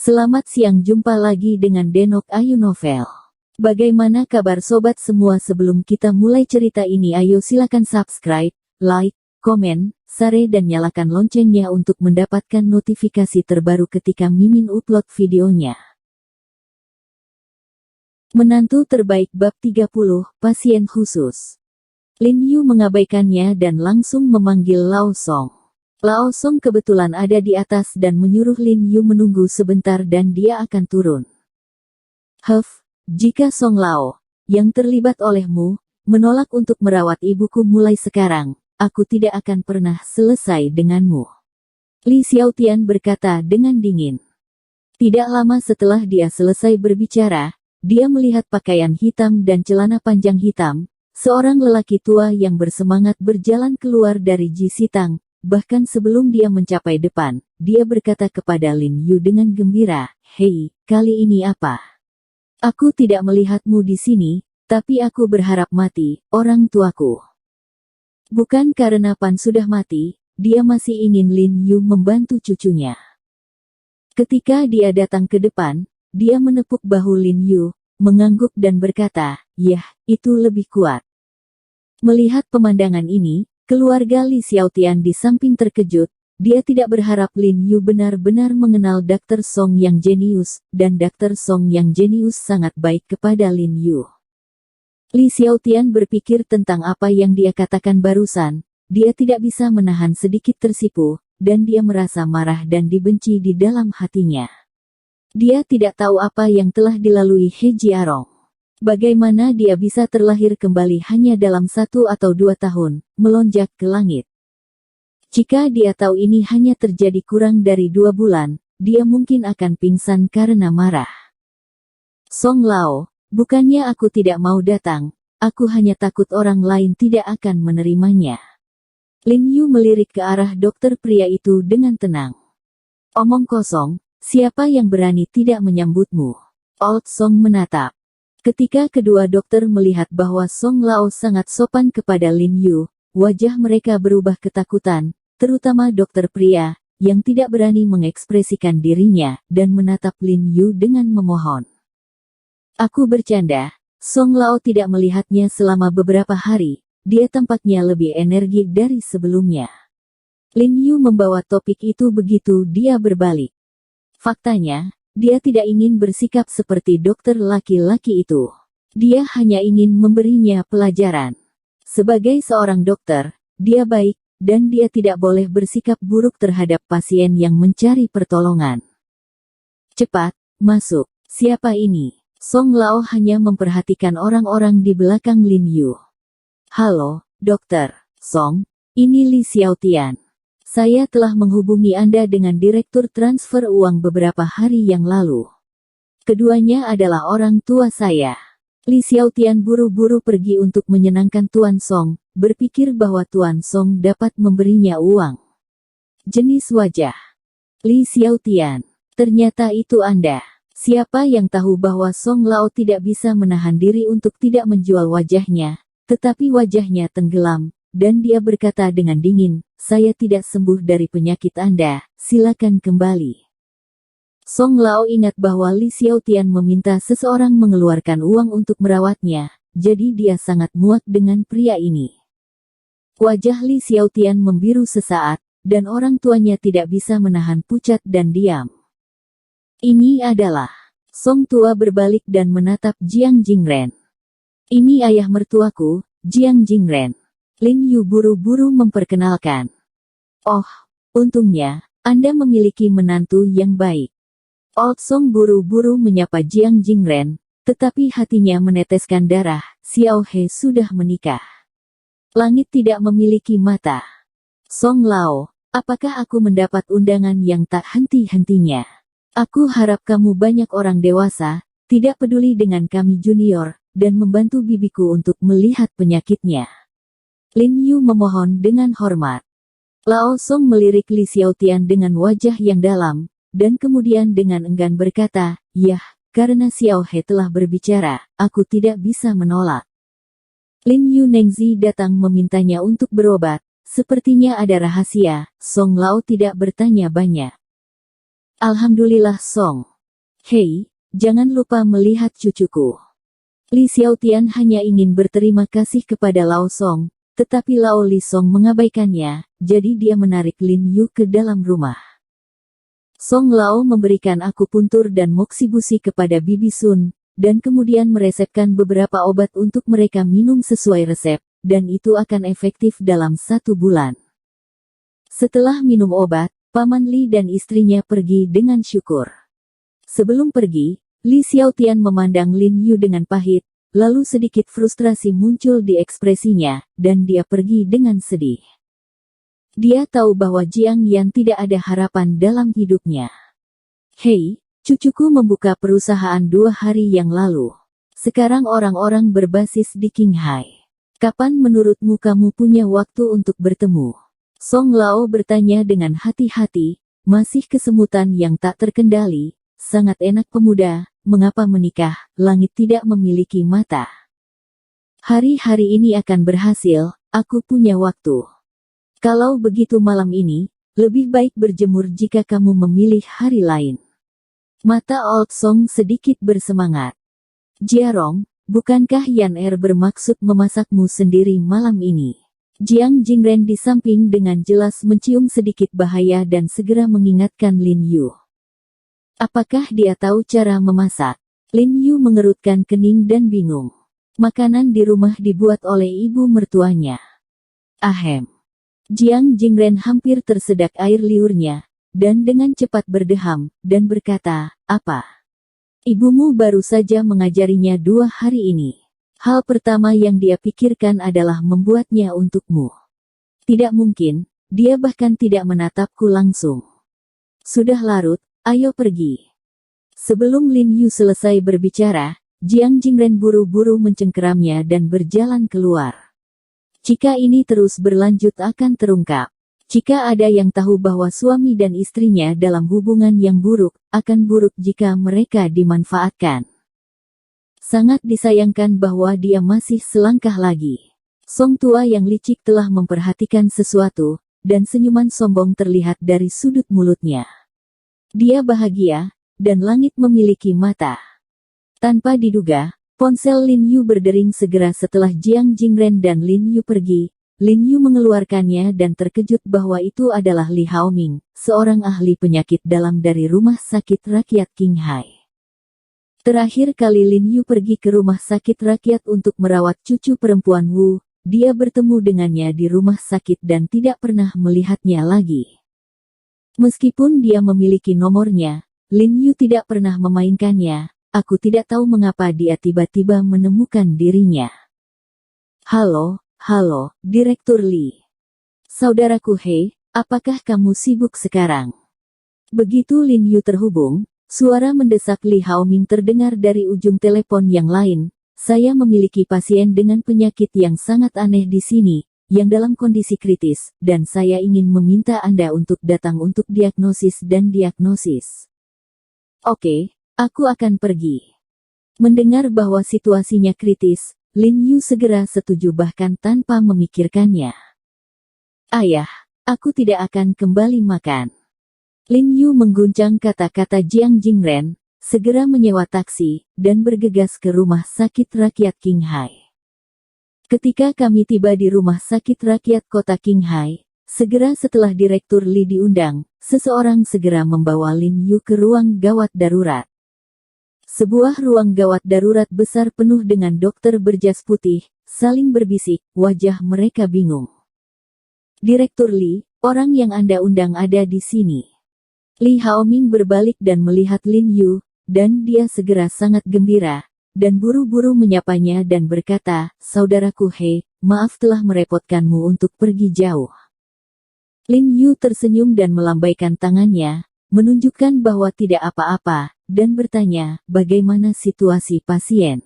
Selamat siang, jumpa lagi dengan Denok Ayu Novel. Bagaimana kabar sobat semua? Sebelum kita mulai cerita ini, ayo silakan subscribe, like, komen, share dan nyalakan loncengnya untuk mendapatkan notifikasi terbaru ketika Mimin upload videonya. Menantu terbaik bab 30, pasien khusus. Lin Yu mengabaikannya dan langsung memanggil Lao Song. Lao Song kebetulan ada di atas dan menyuruh Lin Yu menunggu sebentar dan dia akan turun. Jika Song Lao, yang terlibat olehmu, menolak untuk merawat ibuku mulai sekarang, aku tidak akan pernah selesai denganmu. Li Xiaotian berkata dengan dingin. Tidak lama setelah dia selesai berbicara, dia melihat pakaian hitam dan celana panjang hitam, seorang lelaki tua yang bersemangat berjalan keluar dari Ji Sitang. Bahkan sebelum dia mencapai depan, dia berkata kepada Lin Yu dengan gembira, "Hei, kali ini apa? Aku tidak melihatmu di sini, tapi aku berharap mati, orang tuaku." Bukan karena Pan sudah mati, dia masih ingin Lin Yu membantu cucunya. Ketika dia datang ke depan, dia menepuk bahu Lin Yu, mengangguk dan berkata, "Yah, itu lebih kuat." Melihat pemandangan ini, keluarga Li Xiaotian di samping terkejut. Dia tidak berharap Lin Yu benar-benar mengenal Dr. Song yang jenius, dan Dr. Song yang jenius sangat baik kepada Lin Yu. Li Xiaotian berpikir tentang apa yang dia katakan barusan. Dia tidak bisa menahan sedikit tersipu, dan dia merasa marah dan dibenci di dalam hatinya. Dia tidak tahu apa yang telah dilalui He Jiarong. Bagaimana dia bisa terlahir kembali hanya dalam 1 atau 2 tahun, melonjak ke langit. Jika dia tahu ini hanya terjadi kurang dari 2 bulan, dia mungkin akan pingsan karena marah. Song Lao, bukannya aku tidak mau datang, aku hanya takut orang lain tidak akan menerimanya. Lin Yu melirik ke arah dokter pria itu dengan tenang. Omong kosong, siapa yang berani tidak menyambutmu? Old Song menatap. Ketika kedua dokter melihat bahwa Song Lao sangat sopan kepada Lin Yu, wajah mereka berubah ketakutan, terutama dokter pria, yang tidak berani mengekspresikan dirinya, dan menatap Lin Yu dengan memohon. Aku bercanda, Song Lao tidak melihatnya selama beberapa hari, dia tampaknya lebih energi dari sebelumnya. Lin Yu membawa topik itu begitu dia berbalik. Faktanya, dia tidak ingin bersikap seperti dokter laki-laki itu. Dia hanya ingin memberinya pelajaran. Sebagai seorang dokter, dia baik, dan dia tidak boleh bersikap buruk terhadap pasien yang mencari pertolongan. Cepat, masuk. Siapa ini? Song Lao hanya memperhatikan orang-orang di belakang Lin Yu. Halo, dokter. Song, ini Li Xiaotian. Saya telah menghubungi Anda dengan Direktur Transfer Uang beberapa hari yang lalu. Keduanya adalah orang tua saya. Li Xiaotian buru-buru pergi untuk menyenangkan Tuan Song, berpikir bahwa Tuan Song dapat memberinya uang. Jenis wajah. Li Xiaotian. Ternyata itu Anda. Siapa yang tahu bahwa Song Lao tidak bisa menahan diri untuk tidak menjual wajahnya, tetapi wajahnya tenggelam. Dan dia berkata dengan dingin, "Saya tidak sembuh dari penyakit Anda, silakan kembali." Song Lao ingat bahwa Li Xiaotian meminta seseorang mengeluarkan uang untuk merawatnya, jadi dia sangat muak dengan pria ini. Wajah Li Xiaotian membiru sesaat, dan orang tuanya tidak bisa menahan pucat dan diam. Ini adalah... Song tua berbalik dan menatap Jiang Jingren. Ini ayah mertuaku, Jiang Jingren. Lin Yu buru-buru memperkenalkan. Oh, untungnya, Anda memiliki menantu yang baik. Old Song buru-buru menyapa Jiang Jingren, tetapi hatinya meneteskan darah, Xiao He sudah menikah. Langit tidak memiliki mata. Song Lao, apakah aku mendapat undangan yang tak henti-hentinya? Aku harap kamu banyak orang dewasa, tidak peduli dengan kami junior, dan membantu bibiku untuk melihat penyakitnya. Lin Yu memohon dengan hormat. Lao Song melirik Li Xiaotian dengan wajah yang dalam, dan kemudian dengan enggan berkata, "Yah, karena Xiao He telah berbicara, aku tidak bisa menolak." Lin Yu Nengzi datang memintanya untuk berobat, sepertinya ada rahasia. Song Lao tidak bertanya banyak. "Alhamdulillah Song, Hei, jangan lupa melihat cucuku. Li Xiaotian hanya ingin berterima kasih kepada Lao Song, tetapi Lao Li Song mengabaikannya, jadi dia menarik Lin Yu ke dalam rumah. Song Lao memberikan akupuntur dan moksibusi kepada Bibi Sun, dan kemudian meresepkan beberapa obat untuk mereka minum sesuai resep, dan itu akan efektif dalam 1 bulan. Setelah minum obat, Paman Li dan istrinya pergi dengan syukur. Sebelum pergi, Li Xiaotian memandang Lin Yu dengan pahit, lalu sedikit frustrasi muncul di ekspresinya, dan dia pergi dengan sedih. Dia tahu bahwa Jiang Yan tidak ada harapan dalam hidupnya. Hei, cucuku membuka perusahaan 2 hari yang lalu. Sekarang orang-orang berbasis di Qinghai. Kapan menurutmu kamu punya waktu untuk bertemu? Song Lao bertanya dengan hati-hati, masih kesemutan yang tak terkendali. Sangat enak pemuda, mengapa menikah, langit tidak memiliki mata. Hari-hari ini akan berhasil, aku punya waktu. Kalau begitu malam ini, lebih baik berjemur jika kamu memilih hari lain. Mata Old Song sedikit bersemangat. Jiarong, bukankah Yan Er bermaksud memasakmu sendiri malam ini? Jiang Jingren di samping dengan jelas mencium sedikit bahaya dan segera mengingatkan Lin Yu. Apakah dia tahu cara memasak? Lin Yu mengerutkan kening dan bingung. Makanan di rumah dibuat oleh ibu mertuanya. Ahem. Jiang Jingren hampir tersedak air liurnya, dan dengan cepat berdeham, dan berkata, apa? Ibumu baru saja mengajarinya 2 hari ini. Hal pertama yang dia pikirkan adalah membuatnya untukmu. Tidak mungkin, dia bahkan tidak menatapku langsung. Sudah larut, ayo pergi. Sebelum Lin Yu selesai berbicara, Jiang Jingren buru-buru mencengkeramnya dan berjalan keluar. Jika ini terus berlanjut akan terungkap. Jika ada yang tahu bahwa suami dan istrinya dalam hubungan yang buruk, akan buruk jika mereka dimanfaatkan. Sangat disayangkan bahwa dia masih selangkah lagi. Song tua yang licik telah memperhatikan sesuatu, dan senyuman sombong terlihat dari sudut mulutnya. Dia bahagia, dan langit memiliki mata. Tanpa diduga, ponsel Lin Yu berdering segera setelah Jiang Jingren dan Lin Yu pergi. Lin Yu mengeluarkannya dan terkejut bahwa itu adalah Li Haoming, seorang ahli penyakit dalam dari Rumah Sakit Rakyat Qinghai. Terakhir kali Lin Yu pergi ke Rumah Sakit Rakyat untuk merawat cucu perempuan Wu, dia bertemu dengannya di rumah sakit dan tidak pernah melihatnya lagi. Meskipun dia memiliki nomornya, Lin Yu tidak pernah memainkannya. Aku tidak tahu mengapa dia tiba-tiba menemukan dirinya. Halo, Direktur Li. Saudaraku He, apakah kamu sibuk sekarang? Begitu Lin Yu terhubung, suara mendesak Li Haoming terdengar dari ujung telepon yang lain. Saya memiliki pasien dengan penyakit yang sangat aneh di sini, yang dalam kondisi kritis, dan saya ingin meminta Anda untuk datang untuk diagnosis dan diagnosis. Oke, aku akan pergi. Mendengar bahwa situasinya kritis, Lin Yu segera setuju bahkan tanpa memikirkannya. Ayah, aku tidak akan kembali makan. Lin Yu mengguncang kata-kata Jiang Jingren, segera menyewa taksi, dan bergegas ke Rumah Sakit Rakyat Qinghai. Ketika kami tiba di Rumah Sakit Rakyat Kota Qinghai, segera setelah Direktur Li diundang, seseorang segera membawa Lin Yu ke ruang gawat darurat. Sebuah ruang gawat darurat besar penuh dengan dokter berjas putih, saling berbisik, wajah mereka bingung. Direktur Li, orang yang Anda undang ada di sini. Li Haoming berbalik dan melihat Lin Yu, dan dia segera sangat gembira, dan buru-buru menyapanya dan berkata, Saudaraku He, maaf telah merepotkanmu untuk pergi jauh. Lin Yu tersenyum dan melambaikan tangannya, menunjukkan bahwa tidak apa-apa, dan bertanya, bagaimana situasi pasien?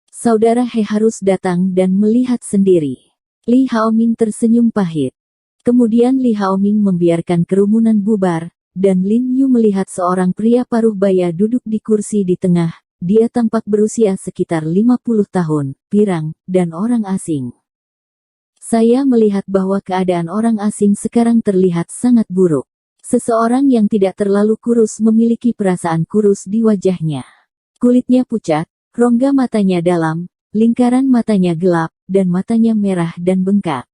Saudara He harus datang dan melihat sendiri. Li Haoming tersenyum pahit. Kemudian Li Haoming membiarkan kerumunan bubar, dan Lin Yu melihat seorang pria paruh baya duduk di kursi di tengah. Dia tampak berusia sekitar 50 tahun, pirang, dan orang asing. Saya melihat bahwa keadaan orang asing sekarang terlihat sangat buruk. Seseorang yang tidak terlalu kurus memiliki perasaan kurus di wajahnya. Kulitnya pucat, rongga matanya dalam, lingkaran matanya gelap, dan matanya merah dan bengkak.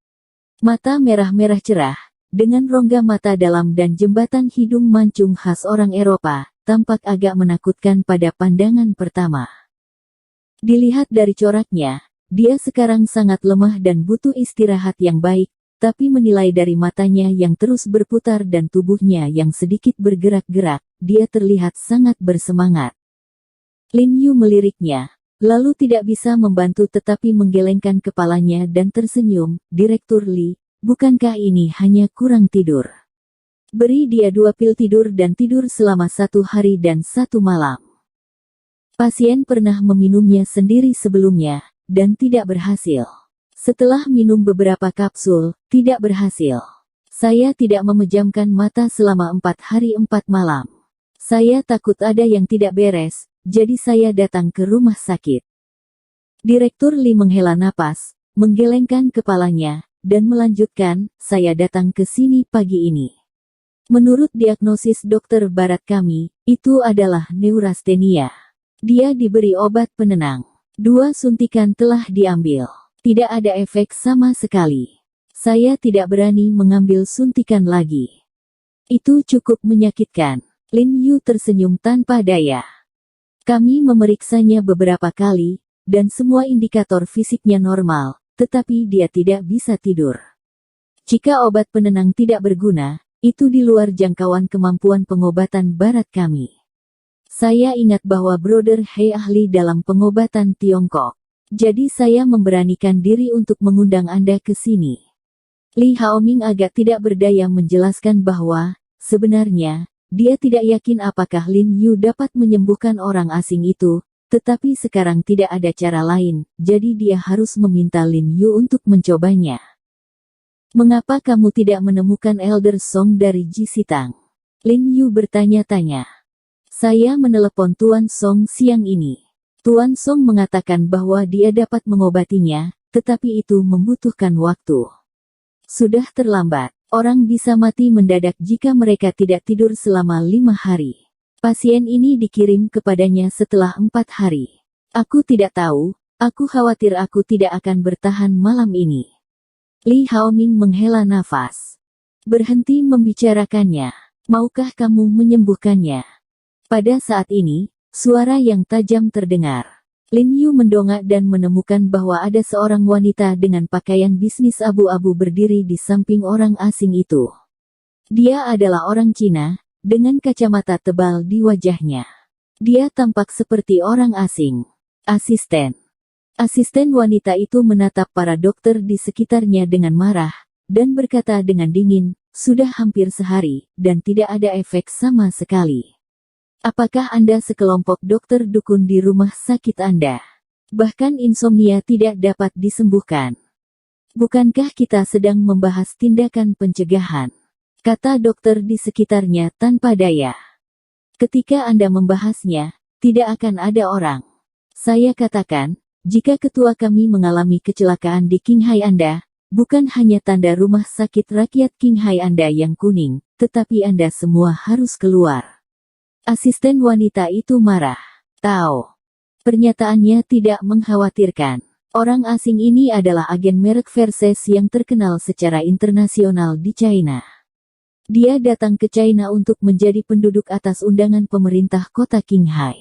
Mata merah-merah cerah, dengan rongga mata dalam dan jembatan hidung mancung khas orang Eropa, tampak agak menakutkan pada pandangan pertama. Dilihat dari coraknya, dia sekarang sangat lemah dan butuh istirahat yang baik, tapi menilai dari matanya yang terus berputar dan tubuhnya yang sedikit bergerak-gerak, dia terlihat sangat bersemangat. Lin Yu meliriknya, lalu tidak bisa membantu tetapi menggelengkan kepalanya dan tersenyum. Direktur Li, bukankah ini hanya kurang tidur? Beri dia 2 pil tidur dan tidur selama 1 hari dan 1 malam. Pasien pernah meminumnya sendiri sebelumnya, dan tidak berhasil. Setelah minum beberapa kapsul, tidak berhasil. Saya tidak memejamkan mata selama 4 hari 4 malam. Saya takut ada yang tidak beres, jadi saya datang ke rumah sakit. Direktur Li menghela napas, menggelengkan kepalanya, dan melanjutkan, saya datang ke sini pagi ini. Menurut diagnosis dokter barat kami, itu adalah neurastenia. Dia diberi obat penenang. 2 suntikan telah diambil. Tidak ada efek sama sekali. Saya tidak berani mengambil suntikan lagi. Itu cukup menyakitkan. Lin Yu tersenyum tanpa daya. Kami memeriksanya beberapa kali, dan semua indikator fisiknya normal, tetapi dia tidak bisa tidur. Jika obat penenang tidak berguna, itu di luar jangkauan kemampuan pengobatan barat kami. Saya ingat bahwa Brother He ahli dalam pengobatan Tiongkok. Jadi saya memberanikan diri untuk mengundang Anda ke sini. Li Haoming agak tidak berdaya menjelaskan bahwa, sebenarnya, dia tidak yakin apakah Lin Yu dapat menyembuhkan orang asing itu, tetapi sekarang tidak ada cara lain, jadi dia harus meminta Lin Yu untuk mencobanya. Mengapa kamu tidak menemukan Elder Song dari Ji Sitang? Lin Yu bertanya-tanya. Saya menelepon Tuan Song siang ini. Tuan Song mengatakan bahwa dia dapat mengobatinya, tetapi itu membutuhkan waktu. Sudah terlambat. Orang bisa mati mendadak jika mereka tidak tidur selama 5 hari. Pasien ini dikirim kepadanya setelah 4 hari. Aku tidak tahu, aku khawatir aku tidak akan bertahan malam ini. Li Haoming menghela nafas. Berhenti membicarakannya. Maukah kamu menyembuhkannya? Pada saat ini, suara yang tajam terdengar. Lin Yu mendongak dan menemukan bahwa ada seorang wanita dengan pakaian bisnis abu-abu berdiri di samping orang asing itu. Dia adalah orang Cina, dengan kacamata tebal di wajahnya. Dia tampak seperti orang asing. Asisten. Asisten wanita itu menatap para dokter di sekitarnya dengan marah, dan berkata dengan dingin, sudah hampir sehari, dan tidak ada efek sama sekali. Apakah Anda sekelompok dokter dukun di rumah sakit Anda? Bahkan insomnia tidak dapat disembuhkan. Bukankah kita sedang membahas tindakan pencegahan? Kata dokter di sekitarnya tanpa daya. Ketika Anda membahasnya, tidak akan ada orang. Saya katakan, jika ketua kami mengalami kecelakaan di Qinghai Anda, bukan hanya tanda rumah sakit rakyat Qinghai Anda yang kuning, tetapi Anda semua harus keluar. Asisten wanita itu marah. Tahu. Pernyataannya tidak mengkhawatirkan. Orang asing ini adalah agen merek Versace yang terkenal secara internasional di China. Dia datang ke China untuk menjadi penduduk atas undangan pemerintah kota Qinghai.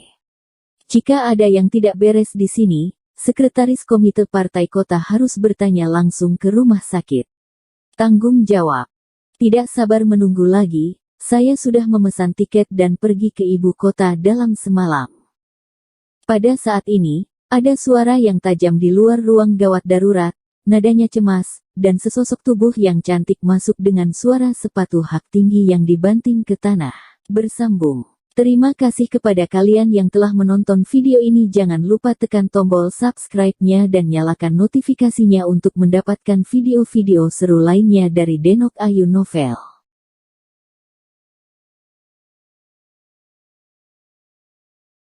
Jika ada yang tidak beres di sini, sekretaris komite partai kota harus bertanya langsung ke rumah sakit. Tanggung jawab. Tidak sabar menunggu lagi. Saya sudah memesan tiket dan pergi ke ibu kota dalam semalam. Pada saat ini, ada suara yang tajam di luar ruang gawat darurat, nadanya cemas, dan sesosok tubuh yang cantik masuk dengan suara sepatu hak tinggi yang dibanting ke tanah. Bersambung. Terima kasih kepada kalian yang telah menonton video ini. Jangan lupa tekan tombol subscribe-nya dan nyalakan notifikasinya untuk mendapatkan video-video seru lainnya dari Denok Ayu Novel.